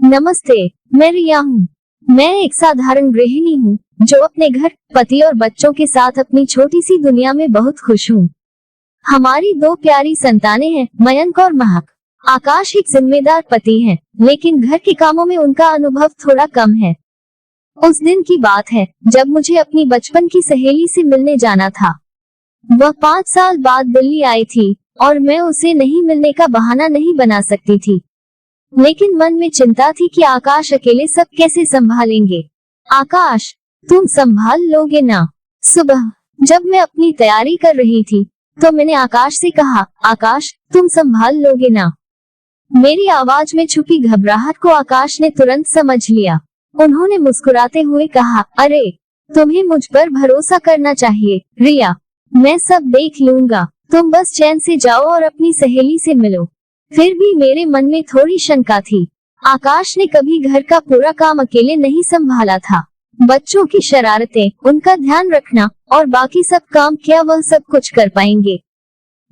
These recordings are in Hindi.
नमस्ते, मैं रिया हूँ। मैं एक साधारण गृहिणी हूँ जो अपने घर, पति और बच्चों के साथ अपनी छोटी सी दुनिया में बहुत खुश हूँ। हमारी 2 प्यारी संतानें हैं, मयंक और महक। आकाश एक जिम्मेदार पति है, लेकिन घर के कामों में उनका अनुभव थोड़ा कम है। उस दिन की बात है जब मुझे अपनी बचपन की सहेली से मिलने जाना था। वह 5 साल बाद दिल्ली आई थी और मैं उसे नहीं मिलने का बहाना नहीं बना सकती थी। लेकिन मन में चिंता थी कि आकाश अकेले सब कैसे संभालेंगे। आकाश, तुम संभाल लोगे ना? सुबह जब मैं अपनी तैयारी कर रही थी तो मैंने आकाश से कहा, आकाश, तुम संभाल लोगे ना? मेरी आवाज में छुपी घबराहट को आकाश ने तुरंत समझ लिया। उन्होंने मुस्कुराते हुए कहा, अरे, तुम्हें मुझ पर भरोसा करना चाहिए रिया। मैं सब देख लूंगा, तुम बस चैन से जाओ और अपनी सहेली से मिलो। फिर भी मेरे मन में थोड़ी शंका थी। आकाश ने कभी घर का पूरा काम अकेले नहीं संभाला था। बच्चों की शरारतें, उनका ध्यान रखना और बाकी सब काम क्या वह सब कुछ कर पाएंगे?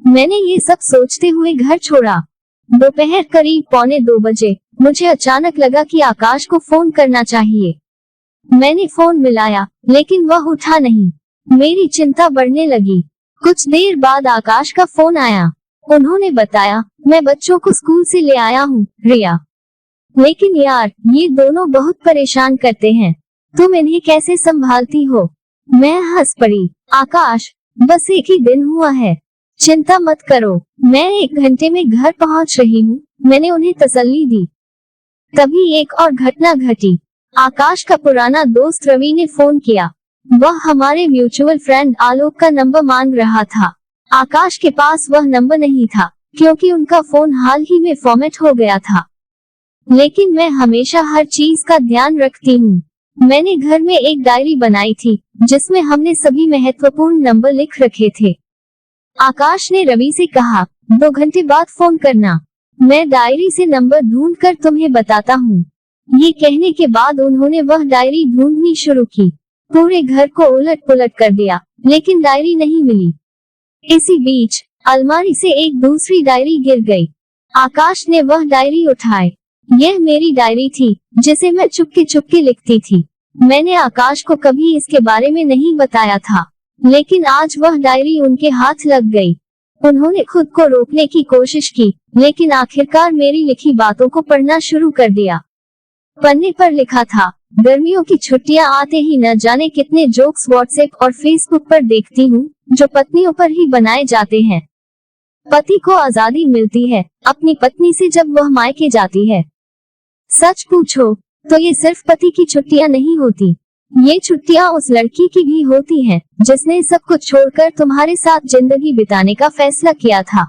मैंने ये सब सोचते हुए घर छोड़ा। दोपहर करीब 1:45 बजे मुझे अचानक लगा कि आकाश को फोन करना चाहिए। मैंने फोन मिलाया, लेकिन वह उठा नहीं। मेरी चिंता बढ़ने लगी। कुछ देर बाद आकाश का फोन आया। उन्होंने बताया, मैं बच्चों को स्कूल से ले आया हूँ रिया। लेकिन यार, ये दोनों बहुत परेशान करते हैं। तुम इन्हें कैसे संभालती हो? मैं हंस पड़ी। आकाश, बस एक ही दिन हुआ है, चिंता मत करो, मैं 1 घंटे में घर पहुँच रही हूँ, मैंने उन्हें तसल्ली दी। तभी एक और घटना घटी। आकाश का पुराना दोस्त रवि ने फोन किया। वह हमारे म्यूचुअल फ्रेंड आलोक का नंबर मांग रहा था। आकाश के पास वह नंबर नहीं था क्योंकि उनका फोन हाल ही में फॉर्मेट हो गया था। लेकिन मैं हमेशा हर चीज का ध्यान रखती हूँ। मैंने घर में एक डायरी बनाई थी जिसमें हमने सभी महत्वपूर्ण नंबर लिख रखे थे। आकाश ने रवि से कहा, 2 घंटे बाद फोन करना, मैं डायरी से नंबर ढूंढकर तुम्हें बताता हूँ। ये कहने के बाद उन्होंने वह डायरी ढूंढनी शुरू की। पूरे घर को उलट पुलट कर दिया, लेकिन डायरी नहीं मिली। इसी बीच अलमारी से एक दूसरी डायरी गिर गई। आकाश ने वह डायरी उठाई। यह मेरी डायरी थी जिसे मैं चुपके चुपके लिखती थी। मैंने आकाश को कभी इसके बारे में नहीं बताया था, लेकिन आज वह डायरी उनके हाथ लग गई। उन्होंने खुद को रोकने की कोशिश की, लेकिन आखिरकार मेरी लिखी बातों को पढ़ना शुरू कर दिया। पन्ने पर लिखा था, गर्मियों की छुट्टियां आते ही न जाने कितने जोक्स व्हाट्सएप और फेसबुक पर देखती हूँ जो पत्नियों पर ही बनाए जाते हैं। पति को आजादी मिलती है अपनी पत्नी से जब वह मायके जाती है। सच पूछो तो ये सिर्फ पति की छुट्टियां नहीं होती, ये छुट्टियां उस लड़की की भी होती हैं जिसने सब कुछ छोड़कर तुम्हारे साथ जिंदगी बिताने का फैसला किया था।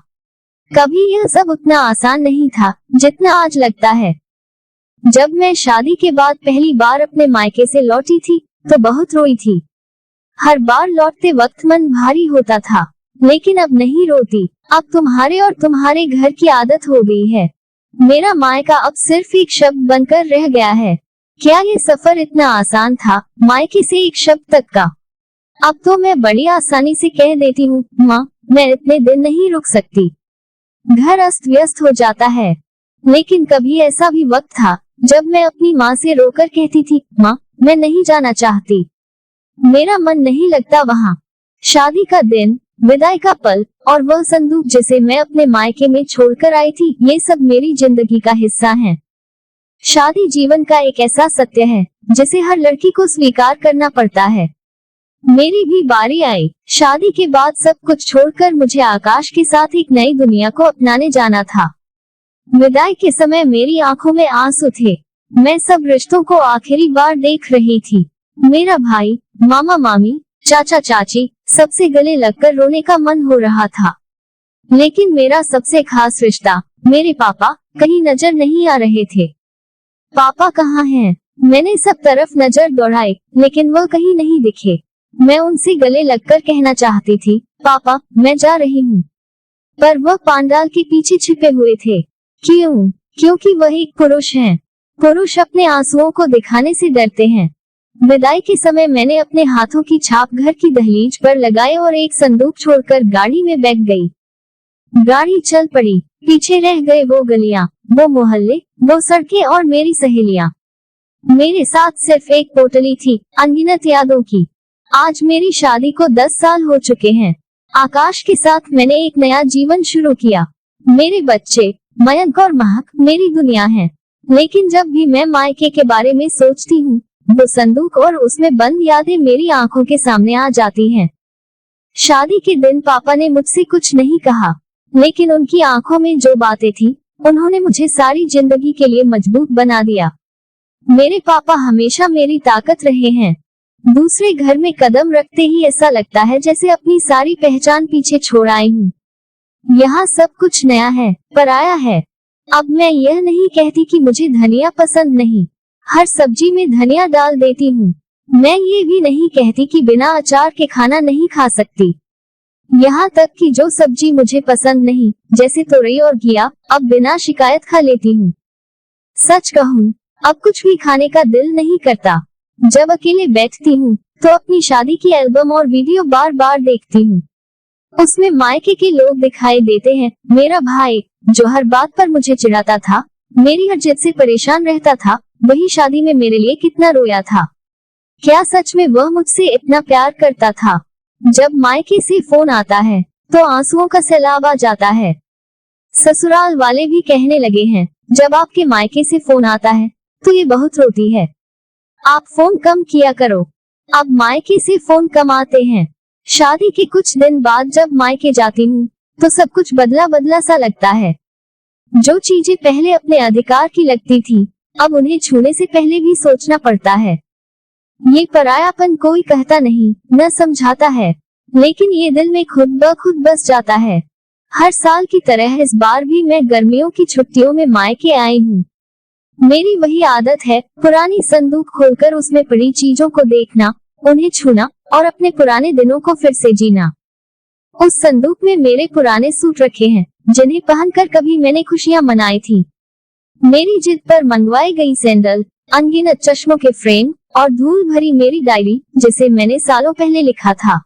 कभी यह सब उतना आसान नहीं था जितना आज लगता है। जब मैं शादी के बाद पहली बार अपने मायके से लौटी थी तो बहुत रोई थी। हर बार लौटते वक्त मन भारी होता था, लेकिन अब नहीं रोती। अब तुम्हारे और तुम्हारे घर की आदत हो गई है। मेरा मायका अब सिर्फ एक शब्द बनकर रह गया है। क्या ये सफर इतना आसान था, मायके से एक शब्द तक का? अब तो मैं बड़ी आसानी से कह देती हूँ, माँ, मैं इतने दिन नहीं रुक सकती। घर अस्त व्यस्त हो जाता है। लेकिन कभी ऐसा भी वक्त था जब मैं अपनी माँ से रोकर कहती थी, माँ, मैं नहीं जाना चाहती, मेरा मन नहीं लगता वहाँ। शादी का दिन, विदाई का पल और वह संदूक जिसे मैं अपने मायके में छोड़कर आई थी, ये सब मेरी जिंदगी का हिस्सा है। शादी जीवन का एक ऐसा सत्य है जिसे हर लड़की को स्वीकार करना पड़ता है। मेरी भी बारी आई। शादी के बाद सब कुछ छोड़कर मुझे आकाश के साथ एक नई दुनिया को अपनाने जाना था। विदाई के समय मेरी आंखों में आंसू थे। मैं सब रिश्तों को आखिरी बार देख रही थी। मेरा भाई, मामा मामी, चाचा चाची, सबसे गले लगकर रोने का मन हो रहा था। लेकिन मेरा सबसे खास रिश्ता, मेरे पापा, कहीं नजर नहीं आ रहे थे। पापा कहाँ हैं? मैंने सब तरफ नजर दौड़ाई, लेकिन वह कहीं नहीं दिखे। मैं उनसे गले लगकर कहना चाहती थी, पापा, मैं जा रही हूँ, पर वह पांडाल के पीछे छिपे हुए थे। क्यों? क्योंकि वह एक पुरुष हैं। पुरुष अपने आंसुओं को दिखाने से डरते हैं। विदाई के समय मैंने अपने हाथों की छाप घर की दहलीज पर लगाए और एक संदूक छोड़कर गाड़ी में बैठ गई। गाड़ी चल पड़ी। पीछे रह गए वो गलियां, वो मोहल्ले, वो सड़कें और मेरी सहेलियां। मेरे साथ सिर्फ एक पोटली थी अनगिनत यादों की। आज मेरी शादी को 10 साल हो चुके हैं। आकाश के साथ मैंने एक नया जीवन शुरू किया। मेरे बच्चे मयंक और महक मेरी दुनिया हैं। लेकिन जब भी मैं मायके के बारे में सोचती हूँ, वो संदूक और उसमें बंद यादें मेरी आंखों के सामने आ जाती हैं। शादी के दिन पापा ने मुझसे कुछ नहीं कहा, लेकिन उनकी आंखों में जो बातें थी, उन्होंने मुझे सारी जिंदगी के लिए मजबूत बना दिया। मेरे पापा हमेशा मेरी ताकत रहे हैं। दूसरे घर में कदम रखते ही ऐसा लगता है जैसे अपनी सारी पहचान पीछे छोड़ आई हूँ। यहाँ सब कुछ नया है, पराया है। अब मैं यह नहीं कहती कि मुझे धनिया पसंद नहीं, हर सब्जी में धनिया डाल देती हूँ। मैं ये भी नहीं कहती कि बिना अचार के खाना नहीं खा सकती। यहाँ तक कि जो सब्जी मुझे पसंद नहीं, जैसे तोरई और घिया, अब बिना शिकायत खा लेती हूँ। सच कहूँ, अब कुछ भी खाने का दिल नहीं करता। जब अकेले बैठती हूँ, तो अपनी शादी की एल्बम और वीडियो बार बार देखती हूँ। उसमें मायके के लोग दिखाई देते हैं। मेरा भाई, जो हर बात पर मुझे चिढ़ाता था, मेरी हर जिद से परेशान रहता था, वही शादी में मेरे लिए कितना रोया था। क्या सच में वह मुझसे इतना प्यार करता था? जब मायके से फोन आता है, तो आंसुओं का सैलाब आ जाता है। ससुराल वाले भी कहने लगे हैं, जब आपके मायके से फोन आता है, तो ये बहुत रोती है, आप फोन कम किया करो। अब मायके से फोन कम आते हैं। शादी के कुछ दिन बाद जब मायके जाती हूँ, तो सब कुछ बदला बदला सा लगता है। जो चीजें पहले अपने अधिकार की लगती थी, अब उन्हें छूने से पहले भी सोचना पड़ता है। ये परायापन कोई कहता नहीं, न समझाता है, लेकिन ये दिल में खुद ब खुद बस जाता है। हर साल की तरह इस बार भी मैं गर्मियों की छुट्टियों में मायके आई हूँ। मेरी वही आदत है, पुरानी संदूक खोलकर उसमें पड़ी चीजों को देखना, उन्हें छूना और अपने पुराने दिनों को फिर से जीना। उस संदूक में मेरे पुराने सूट रखे हैं, जिन्हें पहनकर कभी मैंने खुशियां मनाई थी। मेरी जिद पर मंगवाई गई सैंडल, अनगिनत चश्मों के फ्रेम और धूल भरी मेरी डायरी, जिसे मैंने सालों पहले लिखा था।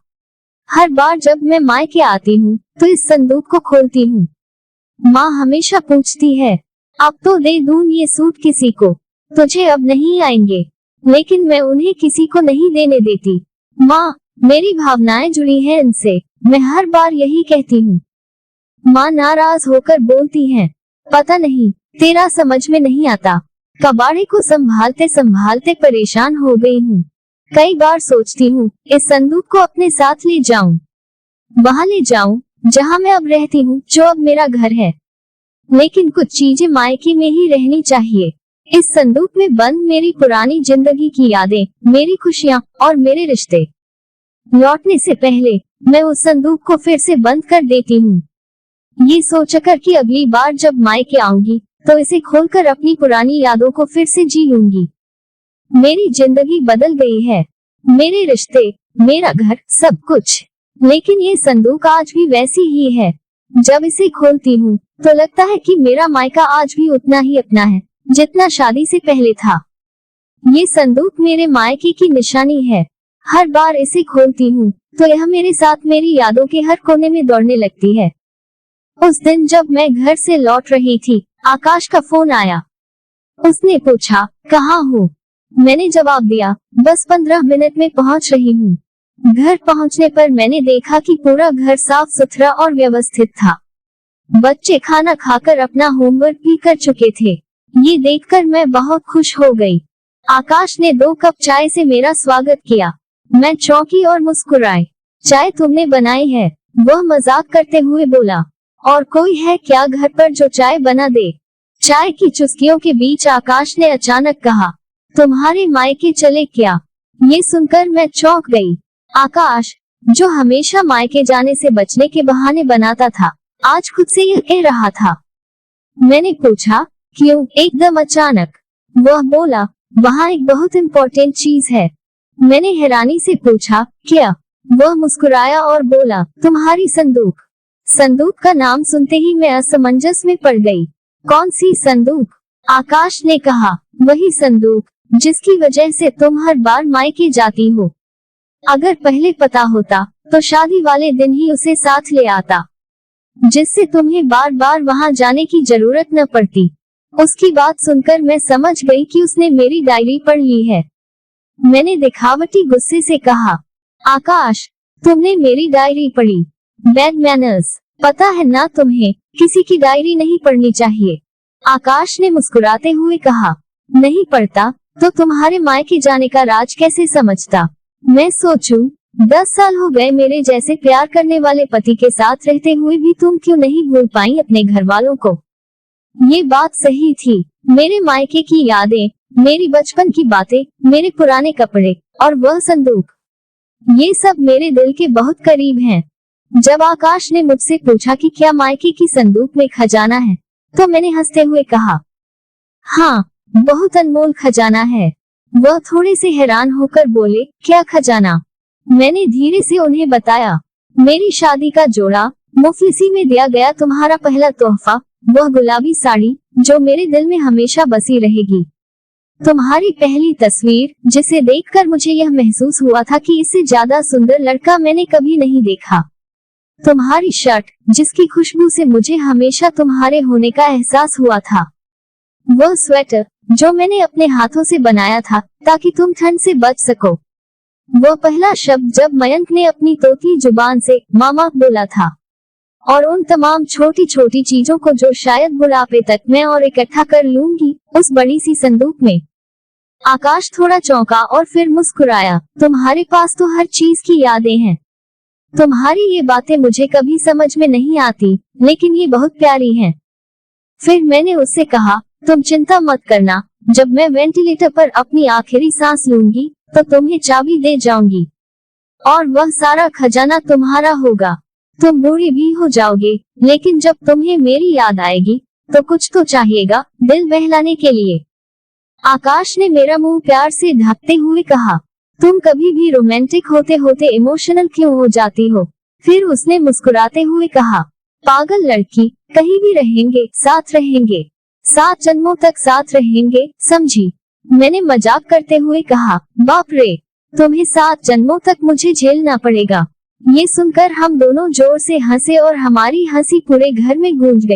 हर बार जब मैं मायके आती हूँ, तो इस संदूक को खोलती हूँ। माँ हमेशा पूछती है, अब तो दे दूं ये सूट किसी को, तुझे अब नहीं आएंगे, लेकिन मैं उन्हें किसी को नहीं देने देती। माँ, मेरी भावनाएं जुड़ी हैं इनसे, मैं हर बार यही कहती हूँ। माँ नाराज होकर बोलती हैं, पता नहीं, तेरा समझ में नहीं आता। कबाड़े को संभालते संभालते परेशान हो गई हूँ। कई बार सोचती हूँ, इस संदूक को अपने साथ ले जाऊं, वहाँ ले जाऊं, जहाँ मैं अब रहती हूँ, जो अब मेरा घर है। लेकिन कुछ चीजें मायके में ही रहनी चाहिए। इस संदूक में बंद मेरी पुरानी जिंदगी की यादें, मेरी खुशियाँ और मेरे रिश्ते। लौटने से पहले मैं उस संदूक को फिर से बंद कर देती हूँ, ये सोचकर कि अगली बार जब मायके आऊंगी, तो इसे खोलकर अपनी पुरानी यादों को फिर से जी लूंगी। मेरी जिंदगी बदल गई है, मेरे रिश्ते, मेरा घर, सब कुछ। लेकिन ये संदूक आज भी वैसी ही है। जब इसे खोलती हूँ, तो लगता है कि मेरा मायका आज भी उतना ही अपना है, जितना शादी से पहले था। ये संदूक मेरे मायके की निशानी है। हर बार इसे खोलती हूँ, तो यह मेरे साथ मेरी यादों के हर कोने में दौड़ने लगती है। उस दिन जब मैं घर से लौट रही थी, आकाश का फोन आया। उसने पूछा, कहाँ हो? मैंने जवाब दिया, बस 15 मिनट में पहुँच रही हूँ। घर पहुँचने पर मैंने देखा कि पूरा घर साफ सुथरा और व्यवस्थित था। बच्चे खाना खाकर अपना होमवर्क भी कर चुके थे। ये देखकर मैं बहुत खुश हो गई। आकाश ने 2 कप चाय से मेरा स्वागत किया। मैं चौंकी और मुस्कुराई। चाय तुमने बनाई है? वह मजाक करते हुए बोला। और कोई है क्या घर पर जो चाय बना दे? चाय की चुस्कियों के बीच आकाश ने अचानक कहा, तुम्हारे मायके चले क्या? ये सुनकर मैं चौंक गई। आकाश, जो हमेशा मायके जाने से बचने के बहाने बनाता था, आज खुद से यह कह रहा था। मैंने पूछा, क्यों एकदम अचानक? वह बोला, वहाँ एक बहुत इम्पोर्टेंट चीज है। मैंने हैरानी से पूछा, क्या? वह मुस्कुराया और बोला, तुम्हारी संदूक। संदूक का नाम सुनते ही मैं असमंजस में पड़ गई। कौन सी संदूक? आकाश ने कहा, वही संदूक जिसकी वजह से तुम हर बार मायके जाती हो। अगर पहले पता होता, तो शादी वाले दिन ही उसे साथ ले आता, जिससे तुम्हें बार बार वहां जाने की जरूरत न पड़ती। उसकी बात सुनकर मैं समझ गई कि उसने मेरी डायरी पढ़ ली है। मैंने दिखावटी गुस्से से कहा, आकाश, तुमने मेरी डायरी पढ़ी? Bad manners. पता है ना तुम्हें, किसी की डायरी नहीं पढ़नी चाहिए। आकाश ने मुस्कुराते हुए कहा, नहीं पढ़ता तो तुम्हारे मायके जाने का राज कैसे समझता? मैं सोचूं, 10 साल हो गए मेरे जैसे प्यार करने वाले पति के साथ रहते हुए भी तुम क्यों नहीं भूल पाई अपने घर वालों को? ये बात सही थी। मेरे मायके की यादें, मेरी बचपन की बातें, मेरे पुराने कपड़े और वह संदूक, ये सब मेरे दिल के बहुत करीब हैं। जब आकाश ने मुझसे पूछा कि क्या मायके की संदूक में खजाना है, तो मैंने हंसते हुए कहा, हाँ, बहुत अनमोल खजाना है। वह थोड़े से हैरान होकर बोले, क्या खजाना? मैंने धीरे से उन्हें बताया, मेरी शादी का जोड़ा, मुफलिसी में दिया गया तुम्हारा पहला तोहफा, वह गुलाबी साड़ी जो मेरे दिल में हमेशा बसी रहेगी। तुम्हारी पहली तस्वीर, जिसे देखकर मुझे यह महसूस हुआ था कि इससे ज्यादा सुंदर लड़का मैंने कभी नहीं देखा। तुम्हारी शर्ट, जिसकी खुशबू से मुझे हमेशा तुम्हारे होने का एहसास हुआ था। वह स्वेटर, जो मैंने अपने हाथों से बनाया था ताकि तुम ठंड से बच सको। वह पहला शब्द जब मयंक ने अपनी तोतली जुबान से मामा बोला था। और उन तमाम छोटी छोटी चीजों को जो शायद बुढ़ापे तक मैं और इकट्ठा कर लूंगी उस बड़ी सी संदूक में। आकाश थोड़ा चौंका और फिर मुस्कुराया, तुम्हारे पास तो हर चीज की यादें हैं। तुम्हारी ये बातें मुझे कभी समझ में नहीं आती, लेकिन ये बहुत प्यारी हैं। फिर मैंने उससे कहा, तुम चिंता मत करना, जब मैं वेंटिलेटर पर अपनी आखिरी सांस लूंगी तो तुम्हें चाबी दे जाऊंगी और वह सारा खजाना तुम्हारा होगा। तुम बूढ़ी भी हो जाओगे, लेकिन जब तुम्हें मेरी याद आएगी तो कुछ तो चाहिएगा दिल बहलाने के लिए। आकाश ने मेरा मुंह प्यार से ढकते हुए कहा, तुम कभी भी रोमांटिक होते होते इमोशनल क्यों हो जाती हो? फिर उसने मुस्कुराते हुए कहा, पागल लड़की, कहीं भी रहेंगे, साथ रहेंगे, 7 जन्मों तक साथ रहेंगे, समझी? मैंने मजाक करते हुए कहा, बाप रे, तुम्हें 7 जन्मों तक मुझे झेलना पड़ेगा। ये सुनकर हम दोनों जोर से हंसे और हमारी हंसी पूरे घर में गूंज गई।